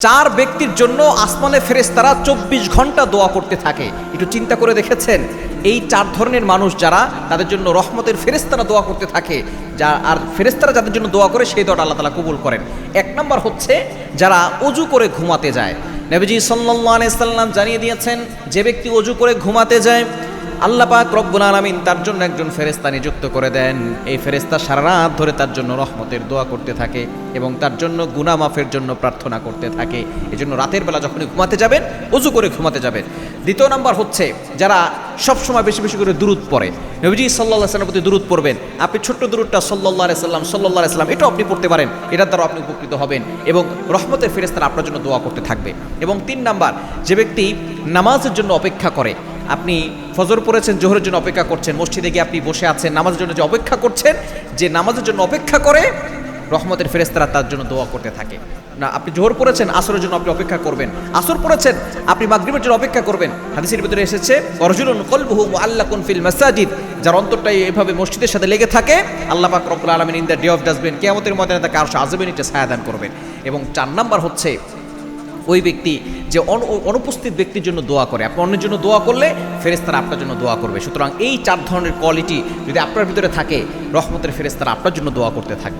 চার ব্যক্তির জন্য আসমানে ফেরেশতারা 24 ঘন্টা দোয়া করতে থাকে। একটু চিন্তা করে দেখেছেন, এই চার ধরনের মানুষ যারা, তাদের জন্য রহমতের ফেরেশতারা দোয়া করতে থাকে, আর ফেরেশতারা যাদের জন্য দোয়া করে সেই দোয়াটা আল্লাহ তাআলা কবুল করেন। এক নম্বর হচ্ছে যারা অজু করে ঘুমাতে যায়। নবীজি সাল্লাল্লাহু আলাইহি সাল্লাম জানিয়ে দিয়েছেন, যে ব্যক্তি অজু করে ঘুমাতে যায় আল্লাহ পাক রব্বুল আলামিন তার জন্য একজন ফেরেশতা নিযুক্ত করে দেন। এই ফেরেশতা সারা রাত ধরে তার জন্য রহমতের দোয়া করতে থাকে এবং তার জন্য গুনাহ মাফের জন্য প্রার্থনা করতে থাকে। এজন্য রাতের বেলা যখনই ঘুমাতে যাবেন, অজু করে ঘুমাতে যাবেন। দ্বিতীয় নাম্বার হচ্ছে যারা সবসময় বেশি বেশি করে দুরূদ পড়ে। নবীজি সাল্লাল্লাহু আলাইহি সাল্লামের প্রতি দুরূদ পড়বেন। আপনি ছোট্ট দুরূদটা সাল্লাল্লাহু আলাইহি সাল্লাম এটাও আপনি পড়তে পারেন, এটার দ্বারা আপনি উপকৃত হবেন এবং রহমতের ফেরেশতারা আপনার জন্য দোয়া করতে থাকবে। এবং 3 নাম্বার, যে ব্যক্তি নামাজের জন্য অপেক্ষা করে, আপনি ফজর পড়েছেন, জোহরের জন্য অপেক্ষা করছেন, মসজিদে গিয়ে আপনি বসে আছেন, নামাজের জন্য যে অপেক্ষা করছেন, যে নামাজের জন্য অপেক্ষা করে রহমতের ফেরেশতারা তার জন্য দোয়া করতে থাকে। না, আপনি জোহর পড়েছেন, আসরের জন্য আপনি অপেক্ষা করবেন, আসর পড়েছেন, আপনি মাগরিবের জন্য অপেক্ষা করবেন। হাদিসের ভিতরে এসেছে, ওয়ারজুলুন কলবুহু মুআল্লাকুন ফিল মাসাজিদ, যার অন্তরটা এভাবে মসজিদের সাথে লেগে থাকে, আল্লাহ পাক রব্বুল আলামিন in the day of judgement, কিয়ামতের ময়দানে তাকে আরশ আযমের নিচে ছায়া দান করবেন। এবং 4 নাম্বার হচ্ছে ওই ব্যক্তি যে অনুপস্থিত ব্যক্তির জন্য দোয়া করে। আপনি অন্যের জন্য দোয়া করলে ফেরেশতারা আপনার জন্য দোয়া করবে। সুতরাং এই 4 ধরনের কোয়ালিটি যদি আপনার ভিতরে থাকে, রহমতের ফেরেশতারা আপনার জন্য দোয়া করতে থাকবে।